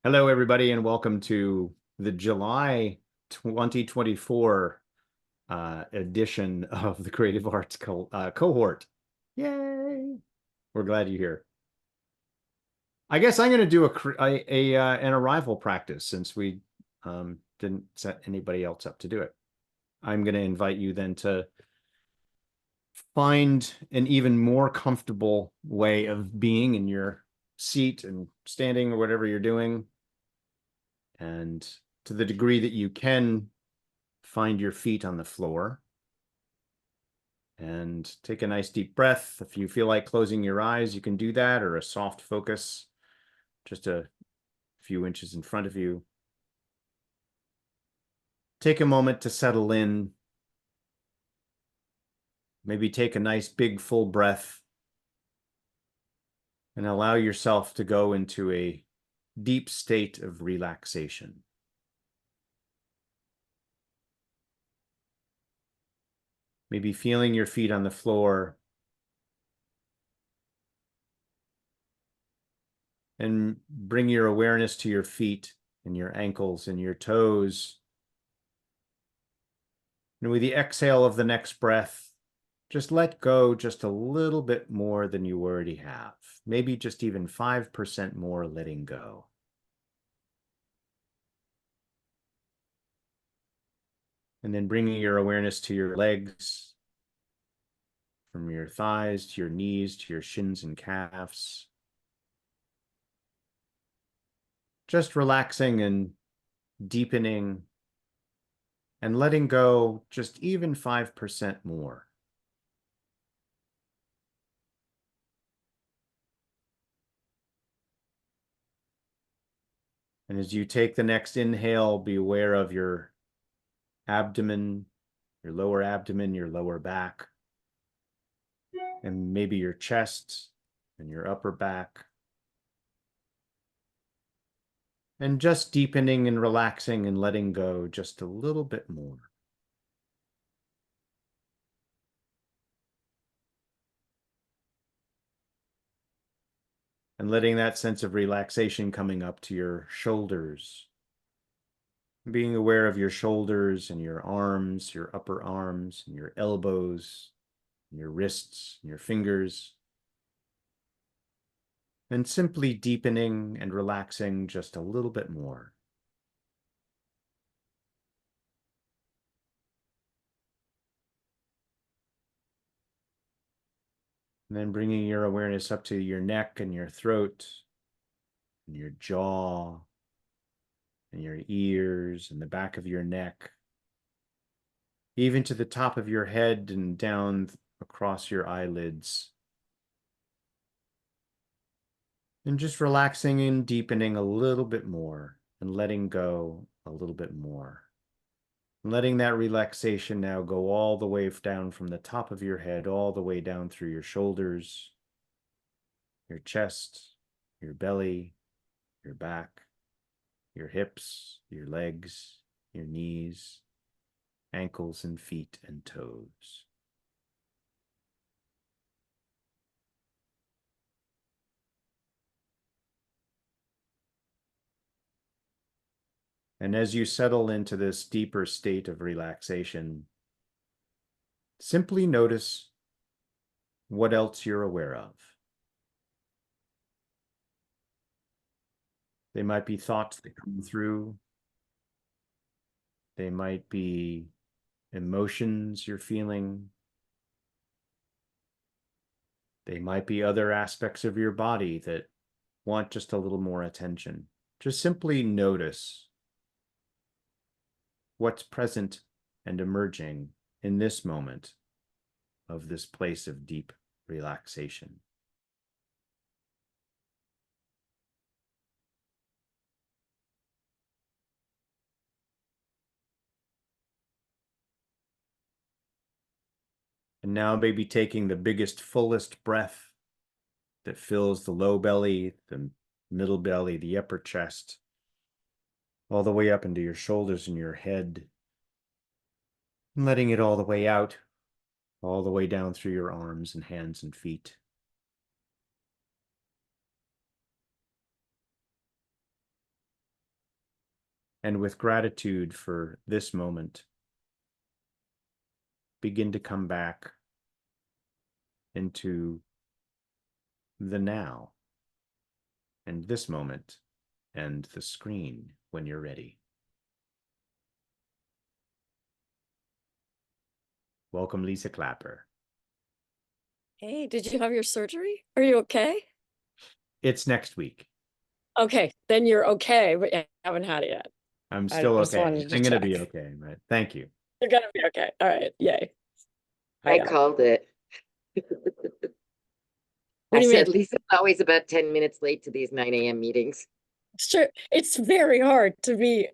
Hello, everybody, and welcome to the July 2024 edition of the Creative Arts Cohort. Yay! We're glad you're here. I guess I'm going to do an arrival practice since we didn't set anybody else up to do it. I'm going to invite you then to find an even more comfortable way of being in your seat and standing or whatever you're doing. And to the degree that you can, find your feet on the floor and take a nice deep breath. If you feel like closing your eyes, you can do that, or a soft focus just a few inches in front of you. Take a moment to settle in. Maybe take a nice big full breath and allow yourself to go into a deep state of relaxation. Maybe feeling your feet on the floor and bring your awareness to your feet and your ankles and your toes. And with the exhale of the next breath, just let go just a little bit more than you already have. Maybe just even 5% more letting go. And then bringing your awareness to your legs, from your thighs to your knees to your shins and calves. Just relaxing and deepening and letting go just even 5% more. And as you take the next inhale, be aware of your abdomen, your lower back, and maybe your chest and your upper back. And just deepening and relaxing and letting go just a little bit more. And letting that sense of relaxation coming up to your shoulders. Being aware of your shoulders and your arms, your upper arms, and your elbows, and your wrists, and your fingers. And simply deepening and relaxing just a little bit more. And then bringing your awareness up to your neck and your throat, and your jaw, and your ears, and the back of your neck, even to the top of your head and down across your eyelids. And just relaxing and deepening a little bit more and letting go a little bit more. Letting that relaxation now go all the way down from the top of your head, all the way down through your shoulders, your chest, your belly, your back, your hips, your legs, your knees, ankles and feet and toes. And as you settle into this deeper state of relaxation, simply notice what else you're aware of. They might be thoughts that come through. They might be emotions you're feeling. They might be other aspects of your body that want just a little more attention. Just simply notice what's present and emerging in this moment of this place of deep relaxation. And now maybe taking the biggest, fullest breath that fills the low belly, the middle belly, the upper chest, all the way up into your shoulders and your head, and letting it all the way out, all the way down through your arms and hands and feet. And with gratitude for this moment, begin to come back into the now and this moment and the screen when you're ready. Welcome, Lisa Clapper. Hey, did you have your surgery? Are you okay? It's next week. Okay, then you're okay, but you haven't had it yet. I'm I still just okay. wanted to I'm going to check. be okay, but thank you. You're gonna be okay. All right, yay. I called it. What I do you said mean? Lisa's always about 10 minutes late to these 9 a.m. meetings. It's true. It's very hard to be,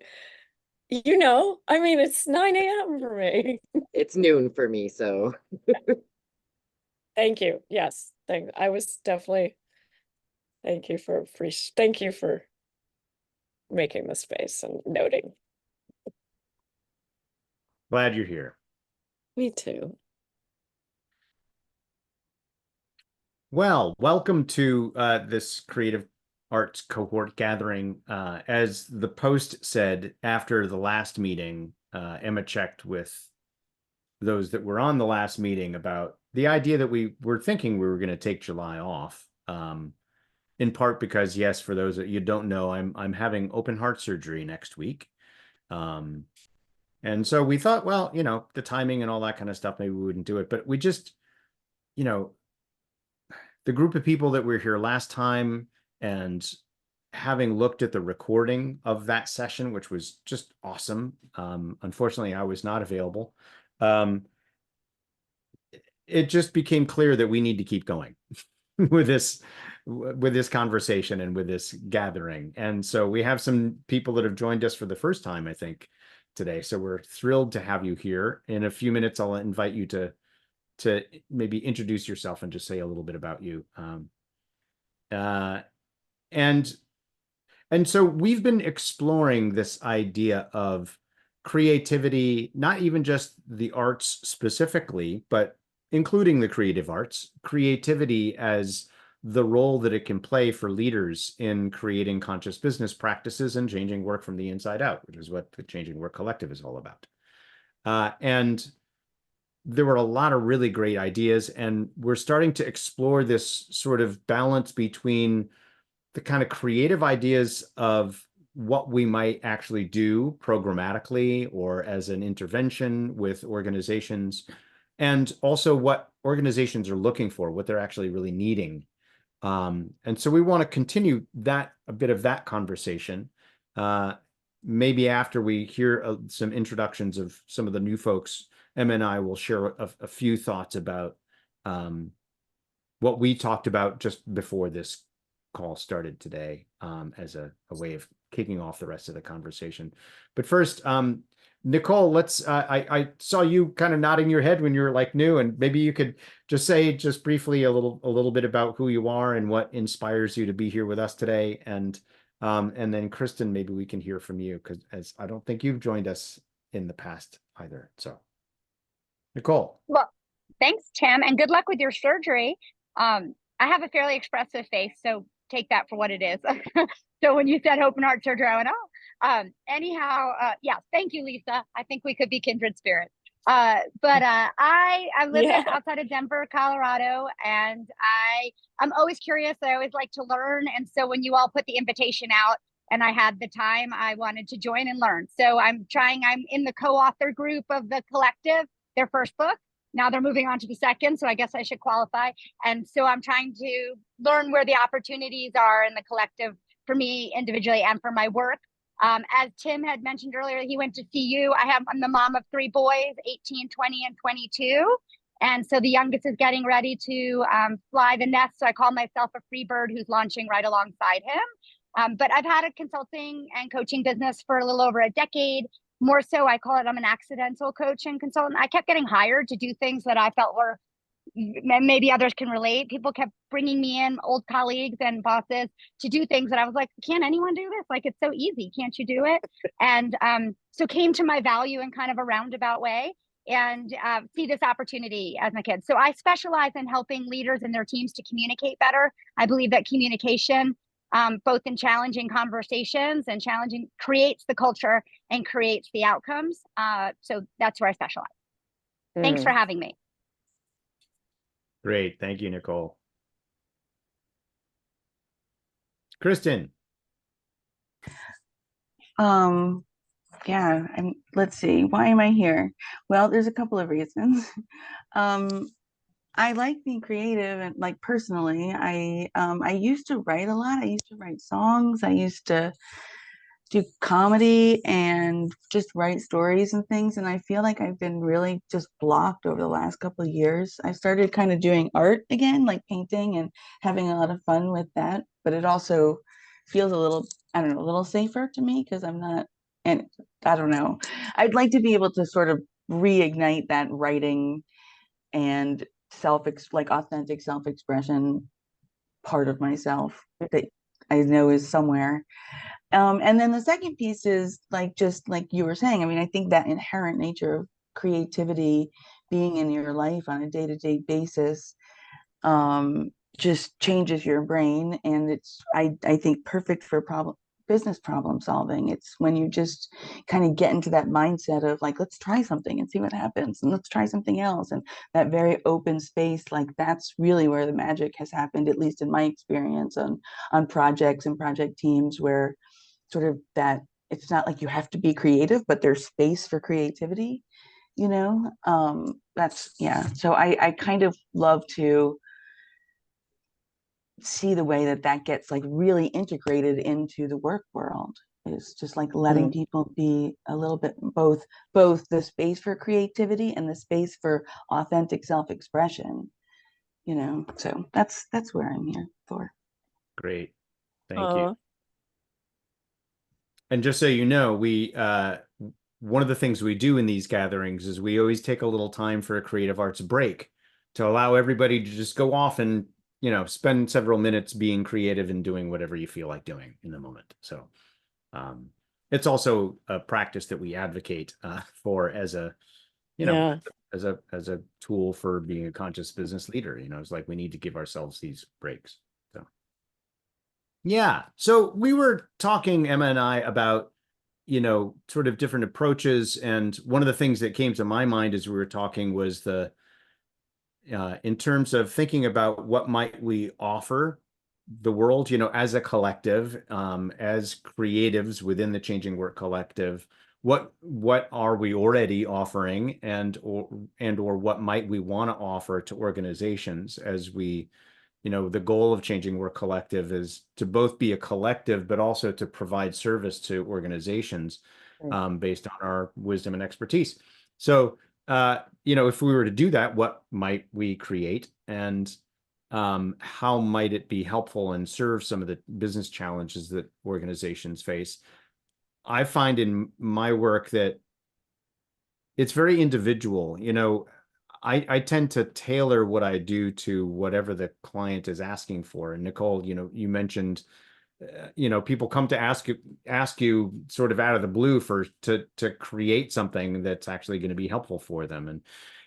I mean, it's 9 a.m. for me. It's noon for me, so Thank you. Yes, I was definitely, thank you for making the space and noting. Glad you're here. Me too. Well, welcome to this creative arts cohort gathering. As the post said, after the last meeting, Emma checked with those that were on the last meeting about the idea that we were thinking we were going to take July off. In part because, yes, for those that you don't know, I'm having open heart surgery next week. And so we thought, well, the timing and all that kind of stuff, maybe we wouldn't do it. But we just, the group of people that were here last time and having looked at the recording of that session, which was just awesome. Unfortunately, I was not available. It just became clear that we need to keep going with this conversation and with this gathering. And so we have some people that have joined us for the first time, I think, today. So we're thrilled to have you here. In a few minutes, I'll invite you to maybe introduce yourself and just say a little bit about you. And so we've been exploring this idea of creativity, not even just the arts specifically, but including the creative arts, creativity as the role that it can play for leaders in creating conscious business practices and changing work from the inside out, which is what the Changing Work Collective is all about. And there were a lot of really great ideas, and we're starting to explore this sort of balance between the kind of creative ideas of what we might actually do programmatically or as an intervention with organizations, and also what organizations are looking for, what they're actually really needing. And so we want to continue a bit of that conversation. Maybe after we hear some introductions of some of the new folks, Emma and I will share a few thoughts about what we talked about just before this call started today, as a way of kicking off the rest of the conversation. But first, Nicole, I saw you kind of nodding your head when you were like new, and maybe you could just say just briefly a little bit about who you are and what inspires you to be here with us today. And then Kristen, maybe we can hear from you, because as I don't think you've joined us in the past either. So Nicole. Well, thanks, Tim, and good luck with your surgery. I have a fairly expressive face, so take that for what it is. So when you said open heart surgery, I went, oh. Yeah, thank you, Lisa. I think we could be kindred spirits. I live outside of Denver, Colorado, and I'm always curious. I always like to learn, and so when you all put the invitation out and I had the time, I wanted to join and learn. So I'm in the co-author group of the collective, their first book. Now they're moving on to the second, so I guess I should qualify. And so I'm trying to learn where the opportunities are in the collective for me individually and for my work. As Tim had mentioned earlier, he went to CU. I'm the mom of 3 boys, 18, 20, and 22. And so the youngest is getting ready to fly the nest. So I call myself a free bird who's launching right alongside him. But I've had a consulting and coaching business for a little over a decade. More so, I call it, I'm an accidental coach and consultant. I kept getting hired to do things that I felt were, maybe others can relate. People kept bringing me in, old colleagues and bosses, to do things that I was like, can't anyone do this? Like, it's so easy. Can't you do it? And so came to my value in kind of a roundabout way, and see this opportunity as my kids. So I specialize in helping leaders and their teams to communicate better. I believe that communication both in challenging conversations and creates the culture and creates the outcomes. So that's where I specialize. Thanks for having me. Great. Thank you, Nicole. Kristen. Yeah, let's see, why am I here? Well, there's a couple of reasons. I like being creative, and like personally, I used to write a lot. I used to write songs. I used to do comedy and just write stories and things. And I feel like I've been really just blocked over the last couple of years. I started kind of doing art again, like painting, and having a lot of fun with that. But it also feels a little, I don't know, a little safer to me because I'm not, and I don't know. I'd like to be able to sort of reignite that writing and like authentic self-expression part of myself that I know is somewhere. And then the second piece is like, just like you were saying, I mean, I think that inherent nature of creativity being in your life on a day-to-day basis just changes your brain. And it's, I think, perfect for business problem solving. It's when you just kind of get into that mindset of like, let's try something and see what happens, and let's try something else. And that very open space, like that's really where the magic has happened, at least in my experience on projects and project teams, where sort of that it's not like you have to be creative, but there's space for creativity, that's, yeah. So I kind of love to see the way that gets like really integrated into the work world. Is just like letting people be a little bit both the space for creativity and the space for authentic self-expression, so that's where I'm here for. Great. Thank you. And just so you know, we one of the things we do in these gatherings is we always take a little time for a creative arts break to allow everybody to just go off and, spend several minutes being creative and doing whatever you feel like doing in the moment. So it's also a practice that we advocate for as a, as a tool for being a conscious business leader. It's like we need to give ourselves these breaks. So yeah. So we were talking, Emma and I, about, sort of different approaches. And one of the things that came to my mind as we were talking was in terms of thinking about what might we offer the world, as a collective, as creatives within the Changing Work Collective, what are we already offering, or what might we want to offer to organizations as we, the goal of Changing Work Collective is to both be a collective, but also to provide service to organizations based on our wisdom and expertise. So, if we were to do that, what might we create, and how might it be helpful and serve some of the business challenges that organizations face? I find in my work that it's very individual. I tend to tailor what I do to whatever the client is asking for. And Nicole, you mentioned, people come to ask you sort of out of the blue to create something that's actually going to be helpful for them.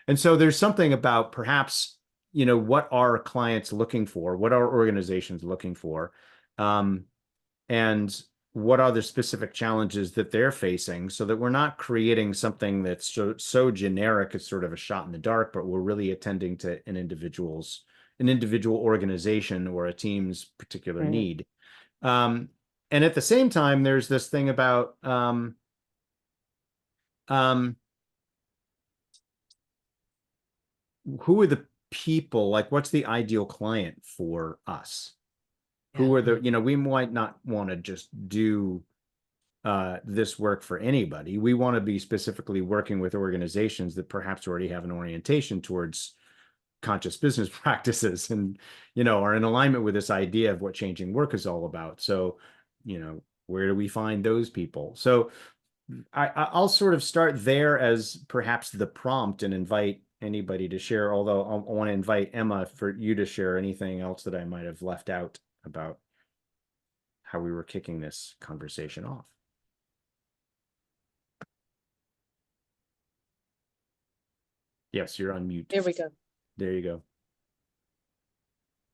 And so there's something about perhaps, what are clients looking for? What are organizations looking for? And what are the specific challenges that they're facing, so that we're not creating something that's so generic as sort of a shot in the dark, but we're really attending to an individual organization or a team's particular need. And at the same time, there's this thing about who are the people, like what's the ideal client for us? Who are the, we might not want to just do this work for anybody. We want to be specifically working with organizations that perhaps already have an orientation towards conscious business practices and, are in alignment with this idea of what changing work is all about. So, where do we find those people? So I'll sort of start there as perhaps the prompt and invite anybody to share, although I want to invite Emma for you to share anything else that I might have left out about how we were kicking this conversation off. Yes, you're on mute. There we go. There you go.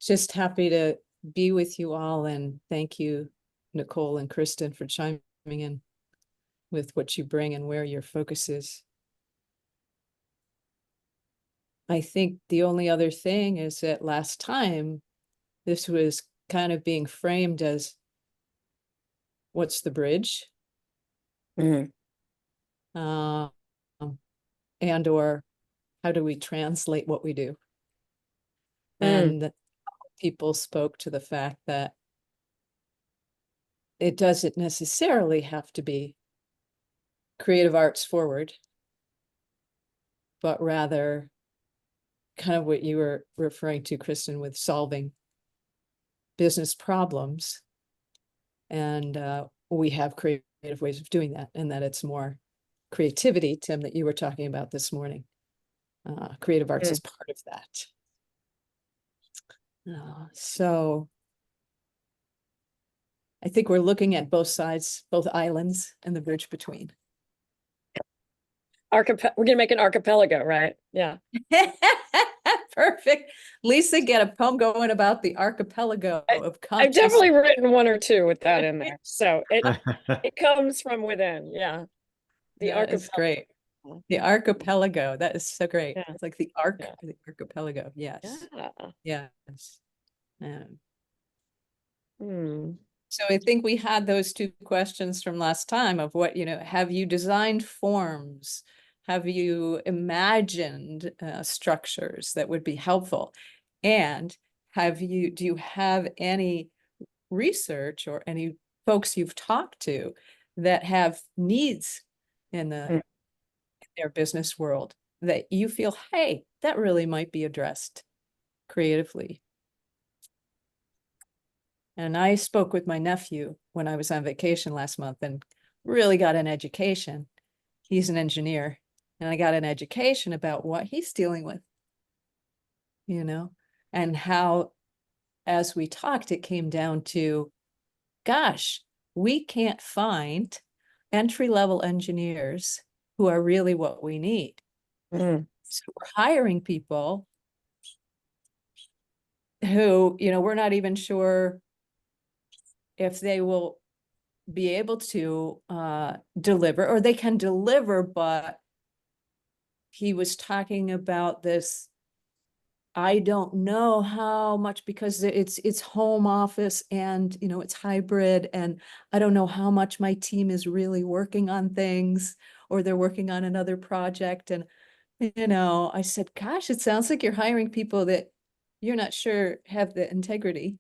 Just happy to be with you all, and thank you, Nicole and Kristen, for chiming in with what you bring and where your focus is. I think the only other thing is that last time this was kind of being framed as what's the bridge? Mm-hmm. And or how do we translate what we do? Mm. And people spoke to the fact that it doesn't necessarily have to be creative arts forward, but rather kind of what you were referring to, Kristen, with solving business problems. And we have creative ways of doing that, and that it's more creativity, Tim, that you were talking about this morning. Creative arts is part of that. So I think we're looking at both sides, both islands and the bridge between. We're gonna make an archipelago, right? Yeah. Perfect. Lisa, get a poem going about the archipelago of I've consciousness. definitely written one or two with that in there. So it comes from within. Yeah. The That is great. The archipelago. That is so great. Yeah. It's like the archipelago. Yes. Yeah. Yes. Hmm. So I think we had those two questions from last time of what, have you designed forms? Have you imagined structures that would be helpful? And do you have any research or any folks you've talked to that have needs in their business world that you feel, hey, that really might be addressed creatively? And I spoke with my nephew when I was on vacation last month and really got an education. He's an engineer, and I got an education about what he's dealing with, and how, as we talked, it came down to, gosh, we can't find entry-level engineers who are really what we need. So we're hiring people who, we're not even sure if they will be able to deliver, or they can deliver, but he was talking about this, I don't know how much, because it's home office and it's hybrid, and I don't know how much my team is really working on things, or they're working on another project. And I said, gosh, it sounds like you're hiring people that you're not sure have the integrity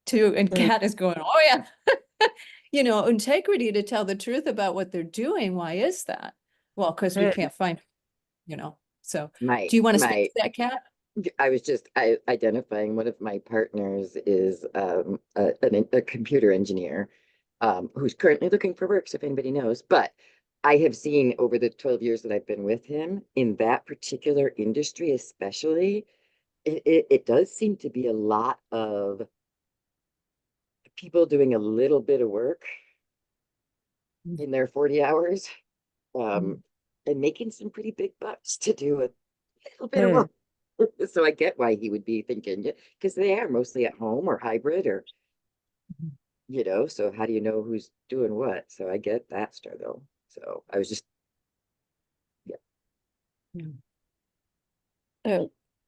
to, and Kat is going, oh yeah. Integrity to tell the truth about what they're doing. Why is that? Well, because we can't find, so do you want to speak to that, Kat? I was just identifying one of my partners is a computer engineer who's currently looking for work, so if anybody knows. But I have seen over the 12 years that I've been with him in that particular industry, especially, it does seem to be a lot of people doing a little bit of work in their 40 hours and making some pretty big bucks to do a little bit of work. So I get why he would be thinking, because they are mostly at home or hybrid or, so how do you know who's doing what? So I get that struggle. So I was just,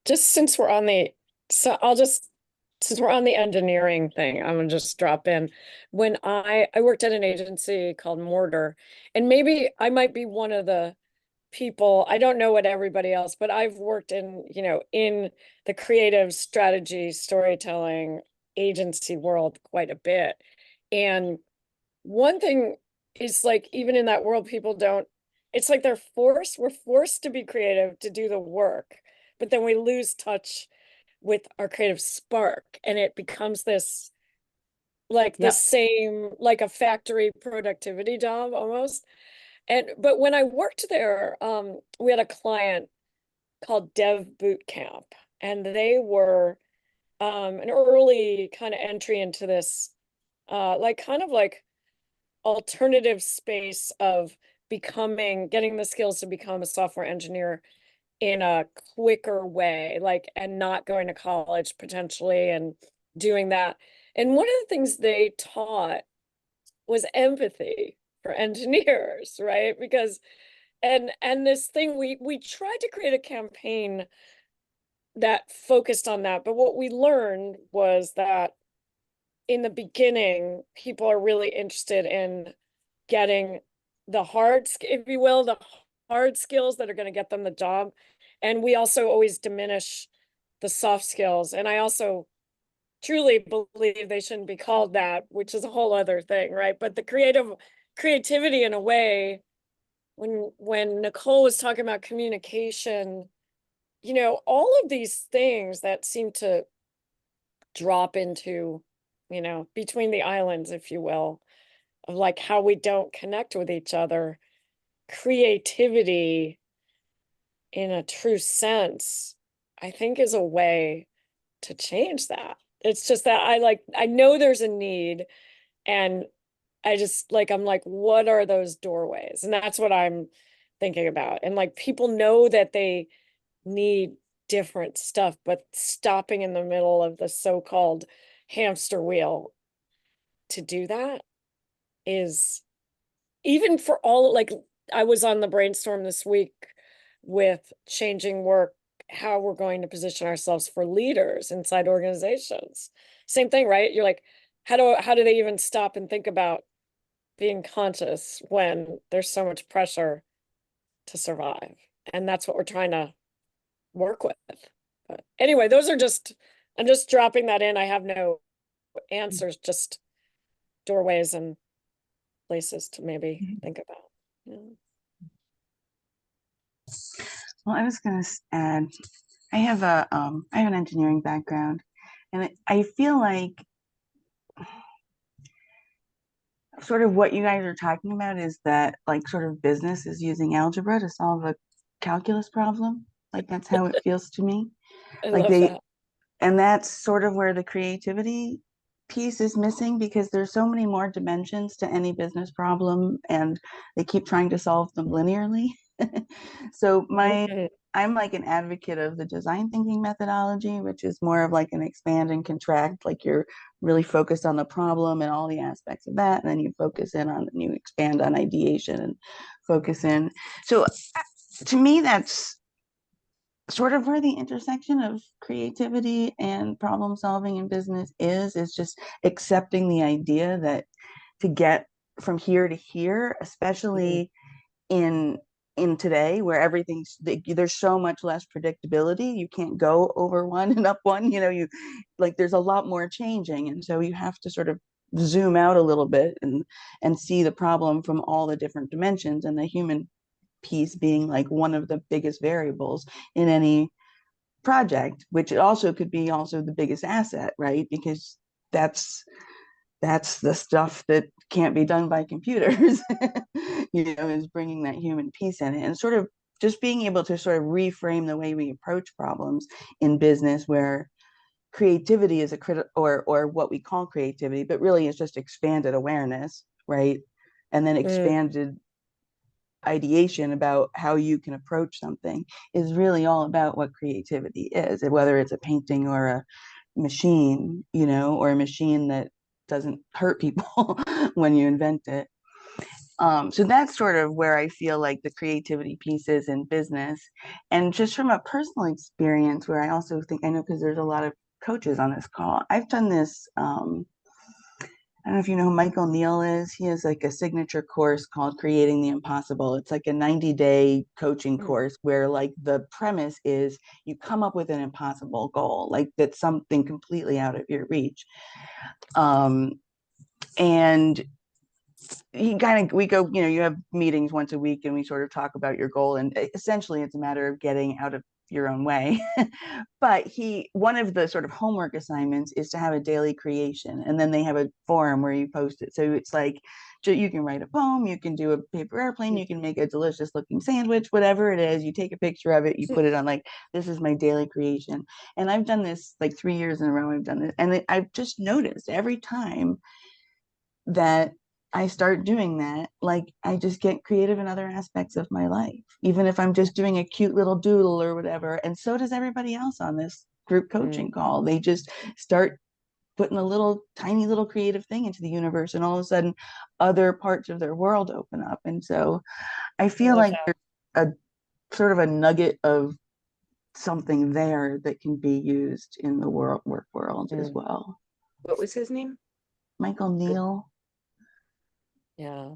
Just since we're on the, since we're on the engineering thing, I'm gonna just drop in. When I worked at an agency called Mortar, and maybe I might be one of the people, I don't know what everybody else, but I've worked in, in the creative strategy, storytelling agency world quite a bit. And one thing is, like, even in that world, people don't, it's like we're forced to be creative to do the work, but then we lose touch with our creative spark, and it becomes this, like, the same, like a factory productivity job almost. But when I worked there, we had a client called Dev Boot Camp, and they were an early kind of entry into this like kind of like alternative space of getting the skills to become a software engineer in a quicker way, like, and not going to college potentially, and doing that. And one of the things they taught was empathy for engineers, right? Because and this thing we tried to create a campaign that focused on that, but what we learned was that in the beginning, people are really interested in getting the if you will, the hard skills that are going to get them the job. And we also always diminish the soft skills. And I also truly believe they shouldn't be called that, which is a whole other thing, right? But the creativity in a way, when Nicole was talking about communication, all of these things that seem to drop into, between the islands, if you will, of like how we don't connect with each other, creativity in a true sense, I think is a way to change that. It's just that I know there's a need, and I'm like, what are those doorways? And that's what I'm thinking about. And like, people know that they need different stuff, but stopping in the middle of the so-called hamster wheel to do that is, even for all, like, I was on the brainstorm this week with changing work, how we're going to position ourselves for leaders inside organizations. Same thing, right? You're like, how do they even stop and think about being conscious when there's so much pressure to survive? And that's what we're trying to work with. But anyway, I'm just dropping that in. I have no answers, just doorways and places to maybe think about. Yeah. Well, I was going to add, I have an engineering background, and I feel like sort of what you guys are talking about is that like sort of business is using algebra to solve a calculus problem. Like that's how it feels to me. I Like love that. and that's sort of where the creativity piece is missing, because there's so many more dimensions to any business problem, and they keep trying to solve them linearly. So Mhm. I'm like an advocate of the design thinking methodology, which is more of like an expand and contract. Like you're really focused on the problem and all the aspects of that, and then you focus in on, and you expand on ideation and focus in. So to me, that's sort of where the intersection of creativity and problem solving in business is just accepting the idea that to get from here to here, especially in today where there's so much less predictability, you can't go over one and up one, you like there's a lot more changing, and so you have to sort of zoom out a little bit and see the problem from all the different dimensions, and the human piece being like one of the biggest variables in any project, which it also could be also the biggest asset, right? Because that's the stuff that can't be done by computers, is bringing that human piece in it, and sort of just being able to sort of reframe the way we approach problems in business, where creativity is a or what we call creativity, but really is just expanded awareness, right? And then expanded ideation about how you can approach something is really all about what creativity is, whether it's a painting or a machine, or a machine that doesn't hurt people when you invent it. So that's sort of where I feel like the creativity piece is in business. And just from a personal experience, where I also think, I know because there's a lot of coaches on this call, I've done this I don't know if you know who Michael Neal is. He has like a signature course called Creating the Impossible. It's like a 90-day coaching course where like the premise is you come up with an impossible goal, like that's something completely out of your reach. And we go, you have meetings once a week and we sort of talk about your goal, and essentially it's a matter of getting out of your own way. But one of the sort of homework assignments is to have a daily creation, and then they have a forum where you post it. So it's like you can write a poem, you can do a paper airplane, you can make a delicious looking sandwich, whatever it is, you take a picture of it, you put it on, like, this is my daily creation. And I've done this like 3 years in a row. I've done this, and I've just noticed every time that I start doing that, like I just get creative in other aspects of my life, even if I'm just doing a cute little doodle or whatever. And so does everybody else on this group coaching call. They just start putting a little tiny little creative thing into the universe, and all of a sudden other parts of their world open up. And so I feel love like that. there's a sort of a nugget of something there that can be used in the work world as well. What was his name? Michael Neal. Yeah.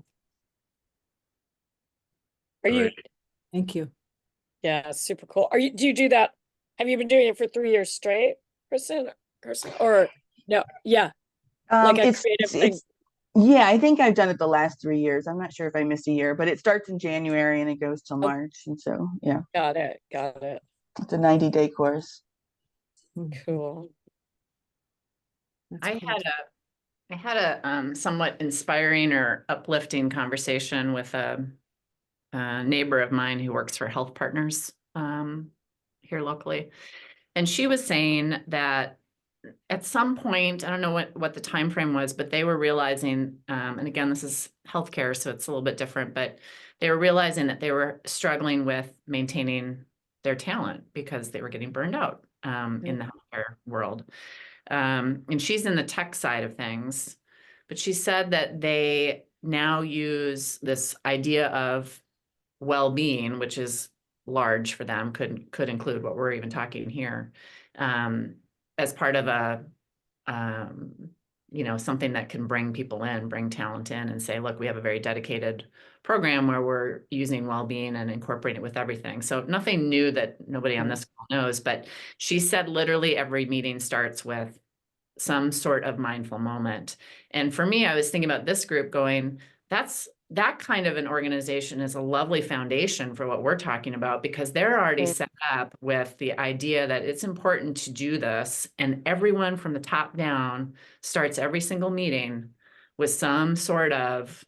Are you, Thank you. yeah, super cool. Do you do that? Have you been doing it for 3 years straight, Kristen? Or no? Yeah, like a creative thing. Yeah, I think I've done it the last 3 years. I'm not sure if I missed a year, but it starts in January and it goes till Oh. March. And so, yeah, Got it. it's a 90-day course. Cool. That's I cool. had a somewhat inspiring or uplifting conversation with a neighbor of mine who works for Health Partners here locally. And she was saying that at some point, I don't know what the time frame was, but they were realizing, and again, this is healthcare, so it's a little bit different, but they were realizing that they were struggling with maintaining their talent because they were getting burned out in the healthcare world. And she's in the tech side of things, but she said that they now use this idea of well-being, which is large for them, could include what we're even talking here, as part of a something that can bring people in, bring talent in, and say, look, we have a very dedicated program where we're using well-being and incorporating it with everything. So nothing new that nobody on this call knows, but she said literally every meeting starts with some sort of mindful moment. And for me, I was thinking about this group going, that kind of an organization is a lovely foundation for what we're talking about, because they're already set up with the idea that it's important to do this. And everyone from the top down starts every single meeting with some sort of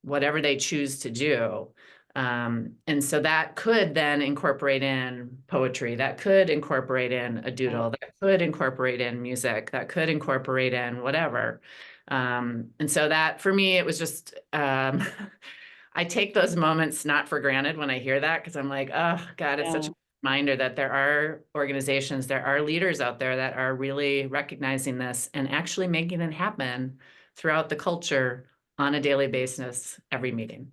whatever they choose to do. And so that could then incorporate in poetry, that could incorporate in a doodle, that could incorporate in music, that could incorporate in whatever. And so that for me, it was just, I take those moments not for granted when I hear that, because I'm like, oh God, it's such a reminder that there are organizations, there are leaders out there that are really recognizing this and actually making it happen throughout the culture on a daily basis, every meeting.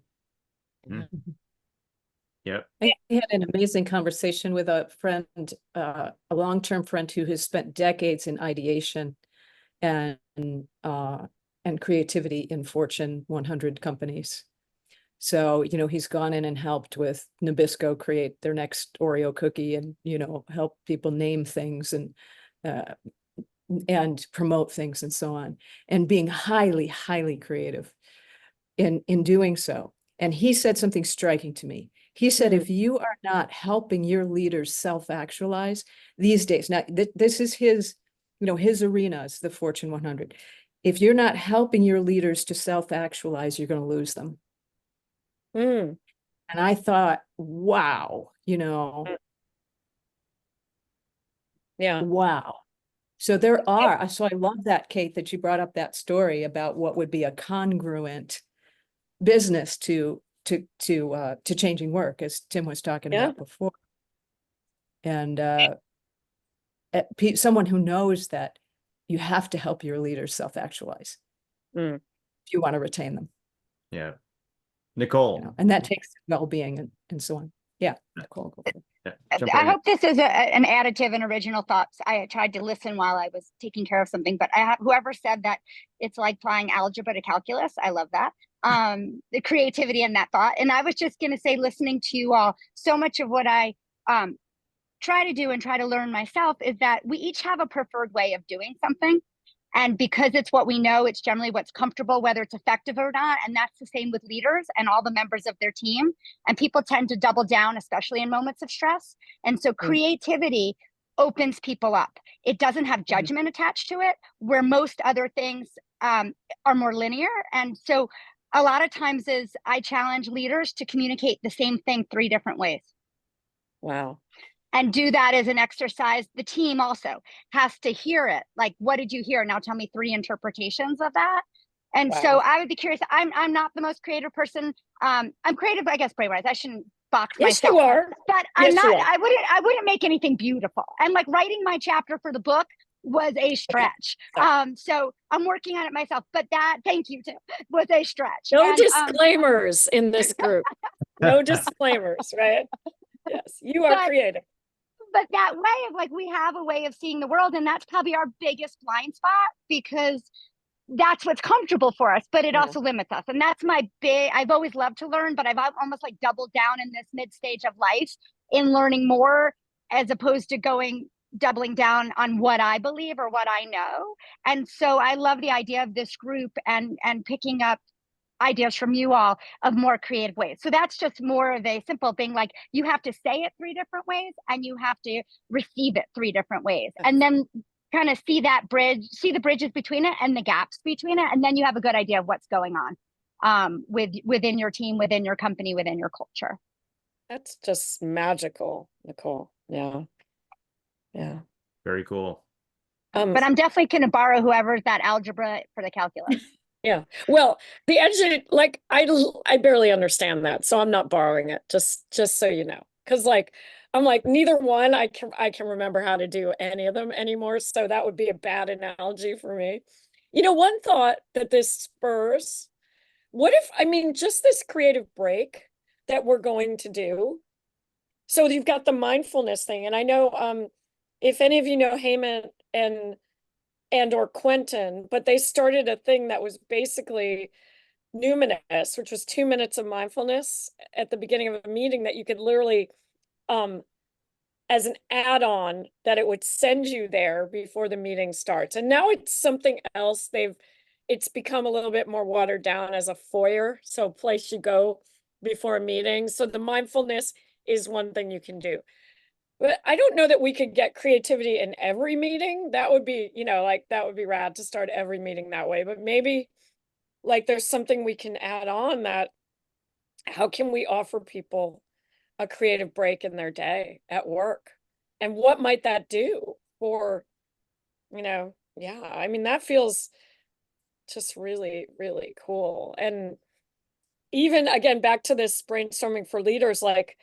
Yep. I had an amazing conversation with a friend, a long-term friend who has spent decades in ideation and creativity in Fortune 100 companies. So, he's gone in and helped with Nabisco create their next Oreo cookie, and, help people name things and promote things and so on, and being highly, highly creative in doing so. And he said something striking to me. He said, if you are not helping your leaders self-actualize these days, now this is his, his arena is the Fortune 100. If you're not helping your leaders to self-actualize, you're going to lose them. And I thought, wow, wow. So I love that, Kate, that you brought up that story about what would be a congruent business to changing work, as Tim was talking about before. And someone who knows that you have to help your leaders self-actualize if you want to retain them. Yeah. Nicole. And that takes well-being and so on. Yeah, Nicole. Go for it. I hope this is an additive and original thoughts. I tried to listen while I was taking care of something, but whoever said that it's like applying algebra to calculus, I love that. The creativity in that thought. And I was just going to say, listening to you all, so much of what I try to do and try to learn myself is that we each have a preferred way of doing something. And because it's what we know, it's generally what's comfortable, whether it's effective or not. And that's the same with leaders and all the members of their team. And people tend to double down, especially in moments of stress. And so creativity opens people up. It doesn't have judgment attached to it, where most other things are more linear. And so a lot of times I challenge leaders to communicate the same thing 3 different ways. Wow. And do that as an exercise. The team also has to hear it. Like, what did you hear? Now tell me 3 interpretations of that. And so I would be curious. I'm not the most creative person. I'm creative, I guess, brain-wise. I shouldn't box myself. You are. But I'm not, I wouldn't make anything beautiful. And like writing my chapter for the book was a stretch. So I'm working on it myself, but that, thank you, Tim, was a stretch. No And, disclaimers in this group. No disclaimers, right? Yes, you are But- creative. but that way of like, we have a way of seeing the world, and that's probably our biggest blind spot, because that's what's comfortable for us, but it Yeah. also limits us. And that's my big, I've always loved to learn, but I've almost like doubled down in this mid stage of life in learning more, as opposed to doubling down on what I believe or what I know. And so I love the idea of this group and picking up ideas from you all of more creative ways. So that's just more of a simple thing. Like, you have to say it 3 different ways, and you have to receive it 3 different ways. And then kind of see that bridge, see the bridges between it and the gaps between it. And then you have a good idea of what's going on within your team, within your company, within your culture. That's just magical, Nicole. Yeah. Yeah. Very cool. But I'm definitely going to borrow whoever's that algebra for the calculus. Yeah. Well, the engine, like, I barely understand that, so I'm not borrowing it, just so you know. Because like, I'm like, neither one I can remember how to do any of them anymore, so that would be a bad analogy for me. You know, one thought that this spurs, what if, I mean, just this creative break that we're going to do. So you've got the mindfulness thing, and I know if any of you know Heyman and or Quentin, but they started a thing that was basically numinous, which was 2 minutes of mindfulness at the beginning of a meeting that you could literally, as an add-on, that it would send you there before the meeting starts. And now it's something else. It's become a little bit more watered down as a foyer, so a place you go before a meeting. So the mindfulness is one thing you can do. But I don't know that we could get creativity in every meeting. That would be, like, that would be rad to start every meeting that way. But maybe like there's something we can add on that, how can we offer people a creative break in their day at work? And what might that do for, yeah, I mean, that feels just really, really cool. And even again, back to this brainstorming for leaders, like,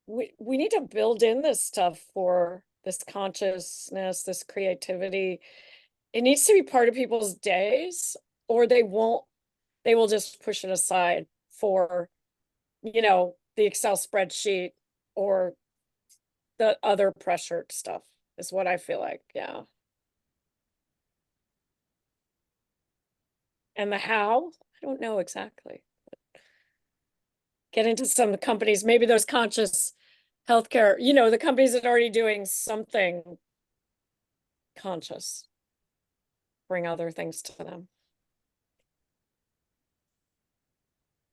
we need to build in this stuff for this consciousness, this creativity. It needs to be part of people's days, or they will just push it aside for, the Excel spreadsheet or the other pressured stuff, is what I feel like. Yeah. And the how, I don't know exactly. Get into some companies, maybe those conscious healthcare, the companies that are already doing something conscious, bring other things to them.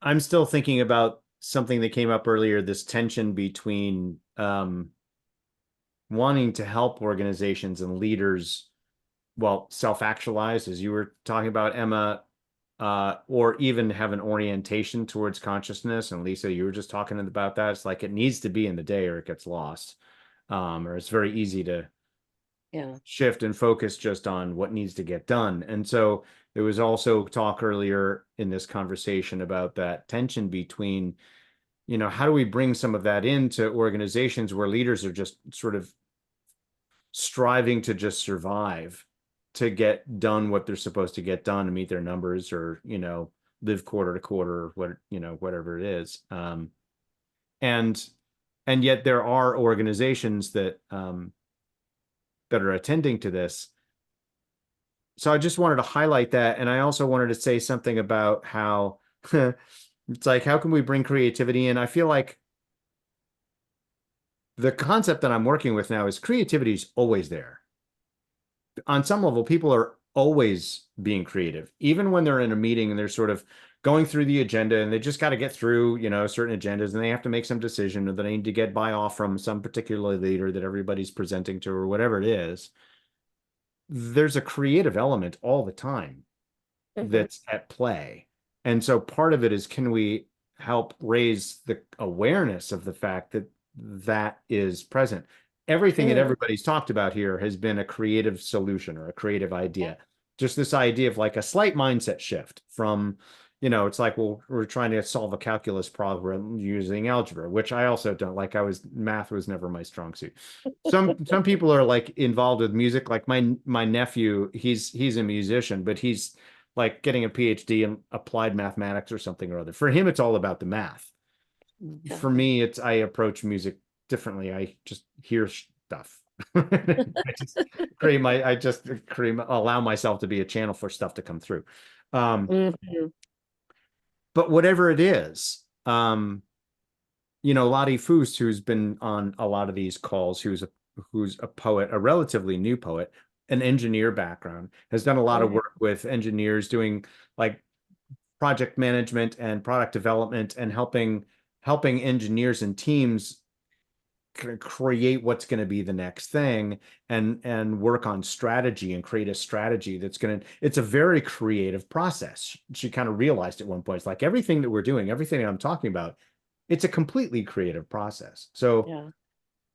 I'm still thinking about something that came up earlier, this tension between wanting to help organizations and leaders, well, self-actualize, as you were talking about, Emma, or even have an orientation towards consciousness. And Lisa, you were just talking about that. It's like it needs to be in the day or it gets lost. Or it's very easy to shift and focus just on what needs to get done. And so there was also talk earlier in this conversation about that tension between, how do we bring some of that into organizations where leaders are just sort of striving to just survive, to get done what they're supposed to get done, to meet their numbers, or live quarter to quarter, whatever it is. And yet there are organizations that that are attending to this. So I just wanted to highlight that, and I also wanted to say something about how it's like, how can we bring creativity in? I feel like the concept that I'm working with now is creativity is always there. On some level, people are always being creative, even when they're in a meeting and they're sort of going through the agenda and they just got to get through, certain agendas, and they have to make some decision, or that they need to get buy off from some particular leader that everybody's presenting to, or whatever it is. There's a creative element all the time that's at play. And so part of it is, can we help raise the awareness of the fact that that is present? Everything that everybody's talked about here has been a creative solution or a creative idea. Just this idea of like a slight mindset shift from, you know, it's like, well, we're trying to solve a calculus problem using algebra, which I also don't like. Math was never my strong suit. Some people are like involved with music, like my nephew, he's a musician, but he's like getting a PhD in applied mathematics or something or other. For him, it's all about the math. Yeah. For me, I approach music differently. I just hear stuff. I just allow myself to be a channel for stuff to come through. Mhm. But whatever it is, you know, Lottie Foos, who's been on a lot of these calls, who's a poet, a relatively new poet, an engineer background, has done a lot of work with engineers doing like project management and product development and helping engineers and teams create what's going to be the next thing and work on strategy and create a strategy that's going to, it's a very creative process. She kind of realized at one point, it's like everything that we're doing, everything I'm talking about, it's a completely creative process. So, Yeah.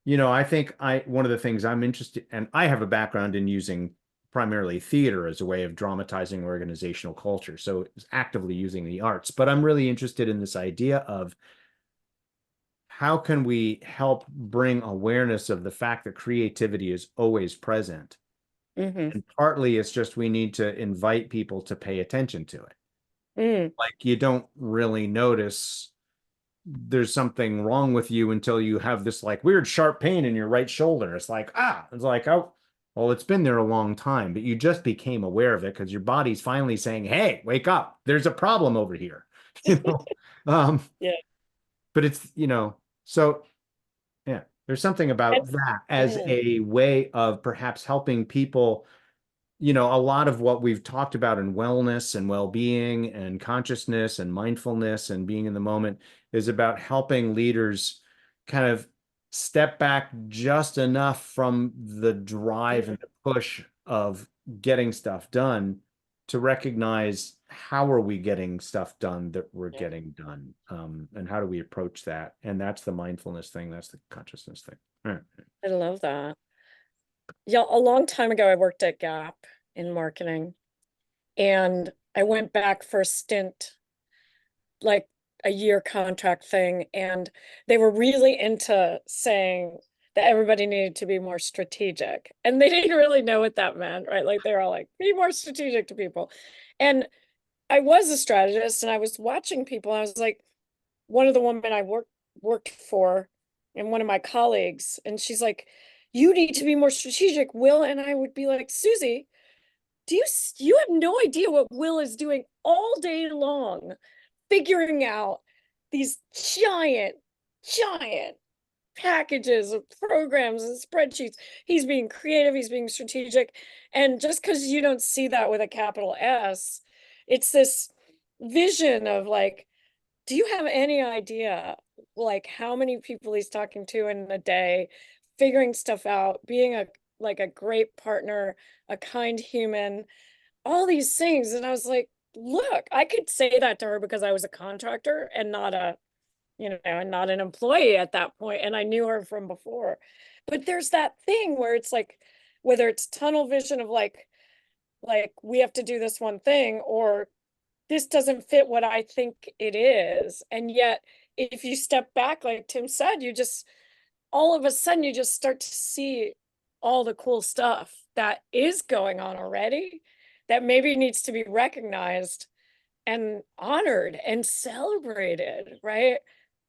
you know, I think one of the things I'm interested, and I have a background in using primarily theater as a way of dramatizing organizational culture. So it's actively using the arts, but I'm really interested in this idea of how can we help bring awareness of the fact that creativity is always present? Hmm. And partly it's just we need to invite people to pay attention to it. Mm. Like you don't really notice there's something wrong with you until you have this like weird sharp pain in your right shoulder. It's like, it's like, oh, well, it's been there a long time, but you just became aware of it because your body's finally saying, hey, wake up. There's a problem over here. You know? Yeah. But it's, you know, so yeah, there's something about And that as yeah. a way of perhaps helping people. You know, a lot of what we've talked about in wellness and well-being and consciousness and mindfulness and being in the moment is about helping leaders kind of step back just enough from the drive and the push of getting stuff done to recognize how are we getting stuff done that we're Yeah. getting done, and how do we approach that? And that's the mindfulness thing. That's the consciousness thing. All right. I love that. Yeah, a long time ago, I worked at Gap in marketing, and I went back for a stint, like a year contract thing, and they were really into saying that everybody needed to be more strategic, and they didn't really know what that meant, right? Like they're all like, be more strategic to people. And I was a strategist, and I was watching people, and I was like, one of the women I worked for, and one of my colleagues, and she's like, you need to be more strategic, Will. And I would be like, Susie, you have no idea what Will is doing all day long, figuring out these giant packages of programs and spreadsheets. He's being creative, he's being strategic. And just because you don't see that with a capital S, it's this vision of like, do you have any idea like how many people he's talking to in a day, figuring stuff out, being a great partner, a kind human, all these things. And I was like, look, I could say that to her because I was a contractor and not and not an employee at that point, and I knew her from before. But there's that thing where it's like, whether it's tunnel vision of like we have to do this one thing, or this doesn't fit what I think it is. And yet, if you step back, like Tim said, you just all of a sudden you just start to see all the cool stuff that is going on already that maybe needs to be recognized and honored and celebrated, right?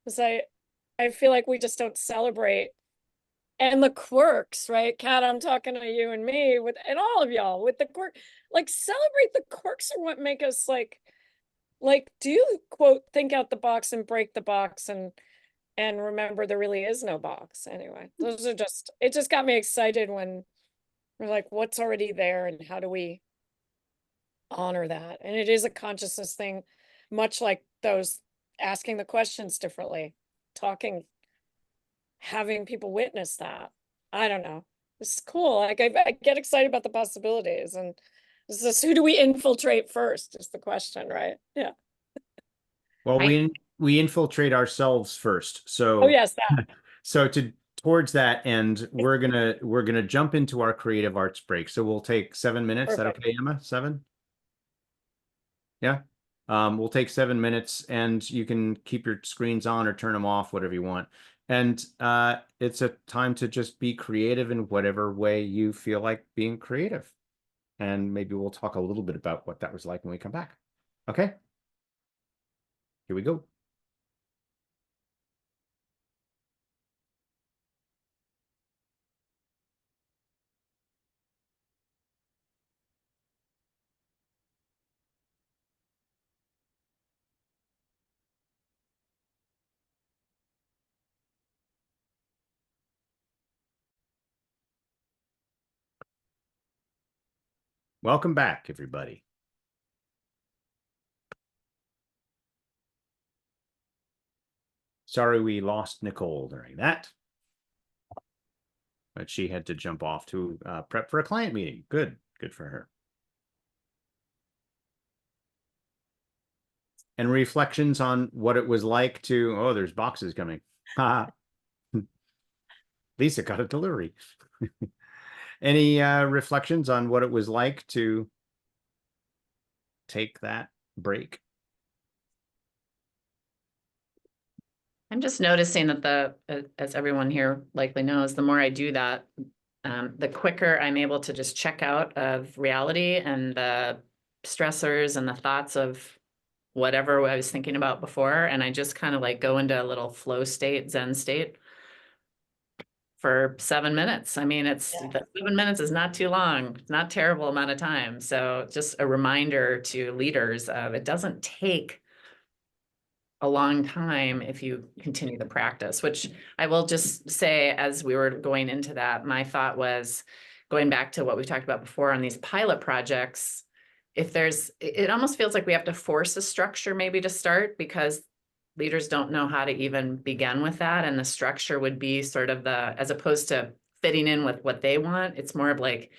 Because I feel like we just don't celebrate, and the quirks, right? Kat, I'm talking to you and me with and all of y'all with the quirk, like celebrate the quirks are what make us like do quote think out the box and break the box and remember there really is no box. Anyway, those are just, it just got me excited when we're like, what's already there and how do we honor that? And it is a consciousness thing, much like those asking the questions differently, talking, having people witness that. I don't know. This is cool. Like I get excited about the possibilities, and this is who do we infiltrate first is the question, right? Yeah. Well, I- we infiltrate ourselves first. Oh So yes, that. so towards that end, we're gonna jump into our creative arts break. So we'll take 7 minutes. Is that Perfect. okay, Emma? 7? Yeah. We'll take 7 minutes, and you can keep your screens on or turn them off, whatever you want. And it's a time to just be creative in whatever way you feel like being creative. And maybe we'll talk a little bit about what that was like when we come back. Okay? Here we go. Welcome back, everybody. Sorry we lost Nicole during that. But she had to jump off to prep for a client meeting. Good for her. And reflections on what it was like to, oh, there's boxes coming. Lisa got a delivery. Any reflections on what it was like to take that break? I'm just noticing that as everyone here likely knows, the more I do that, the quicker I'm able to just check out of reality and the stressors and the thoughts of whatever I was thinking about before. And I just kind of like go into a little flow state, Zen state for 7 minutes. I mean, the 7 minutes is not too long. It's not a terrible amount of time. So just a reminder to leaders of it doesn't take a long time if you continue the practice, which I will just say, as we were going into that, my thought was going back to what we talked about before on these pilot projects. It almost feels like we have to force a structure maybe to start, because leaders don't know how to even begin with that. And the structure would be sort of as opposed to fitting in with what they want, it's more of like,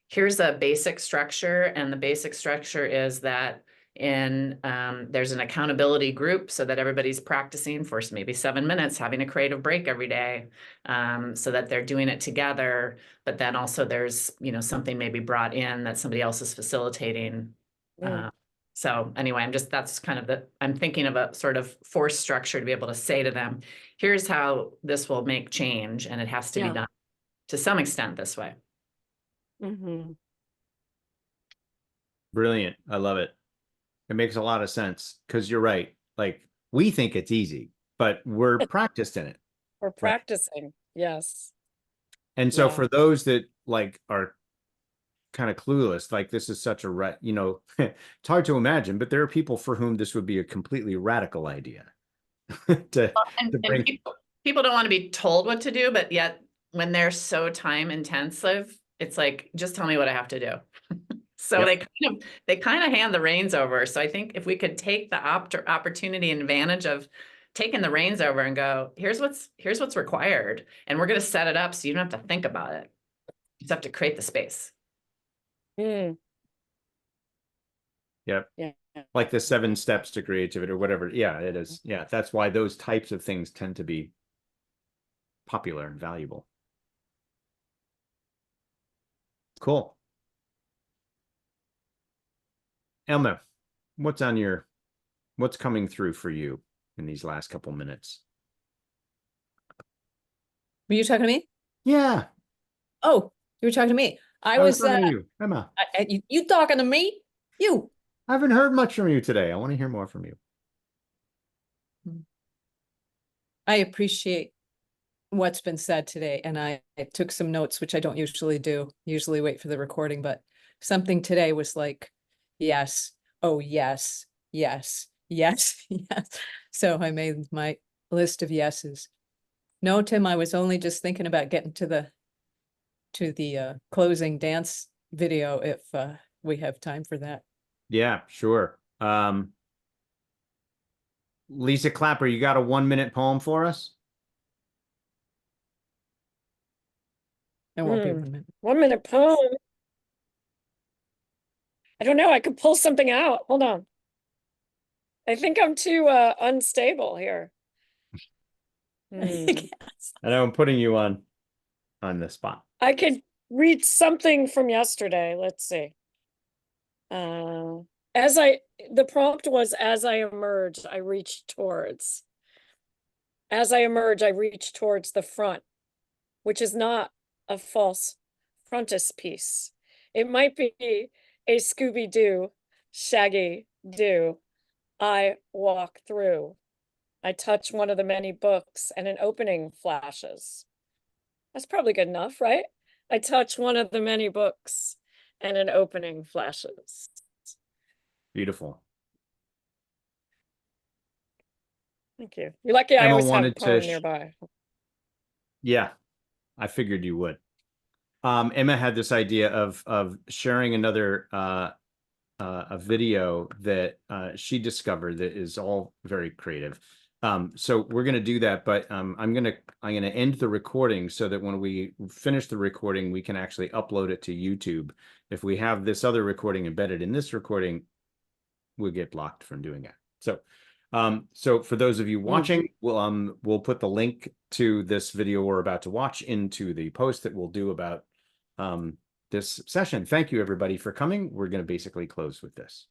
here's a basic structure. And the basic structure is that there's an accountability group so that everybody's practicing for maybe 7 minutes, having a creative break every day, so that they're doing it together. But then also there's, something maybe brought in that somebody else is facilitating. So anyway, that's kind of I'm thinking of a sort of force structure to be able to say to them, here's how this will make change. And it has to be done to some extent this way. Brilliant. I love it. It makes a lot of sense, because you're right. Like, we think it's easy, but we're practiced in it. We're practicing. Yes. And so for those that like are kind of clueless, like this is such a it's hard to imagine, but there are people for whom this would be a completely radical idea. And people don't want to be told what to do, but yet when they're so time intensive, it's like, just tell me what I have to do. So they kind of hand the reins over. So I think if we could take the opportunity and advantage of taking the reins over and go, here's what's required, and we're going to set it up so you don't have to think about it. You just have to create the space. Yep. Yeah. Like the 7 steps to creativity or whatever. Yeah, it is. Yeah. That's why those types of things tend to be popular and valuable. Cool. Elma, what's coming through for you in these last couple minutes? Were you talking to me? Yeah. Oh, you were talking to me. I was was talking to you, Emma. You talking to me? You. I haven't heard much from you today. I want to hear more from you. I appreciate what's been said today, and I took some notes, which I don't usually do. Usually wait for the recording, but something today was like, yes, oh yes, yes, yes, yes. So I made my list of yeses. No, Tim, I was only just thinking about getting to the closing dance video if we have time for that. Yeah, sure. Lisa Clapper, you got a 1-minute poem for us? It won't be 1 minute. 1-minute poem. I don't know. I could pull something out. Hold on. I think I'm too unstable here. I know I'm putting you on the spot. I could read something from yesterday. Let's see. the prompt was, as I emerge, I reach towards. As I emerge, I reach towards the front, which is not a false frontispiece. It might be a Scooby-Doo, Shaggy Doo. I walk through. I touch one of the many books and an opening flashes. That's probably good enough, right? I touch one of the many books and an opening flashes. Beautiful. Thank you. You're lucky I Emma always have a wanted to poem nearby. Yeah, I figured you would. Emma had this idea of sharing another a video that she discovered that is all very creative. So we're gonna do that, but I'm gonna end the recording so that when we finish the recording, we can actually upload it to YouTube. If we have this other recording embedded in this recording, we'll get blocked from doing it. So for those of you watching, we'll put the link to this video we're about to watch into the post that we'll do about this session. Thank you, everybody, for coming. We're going to basically close with this.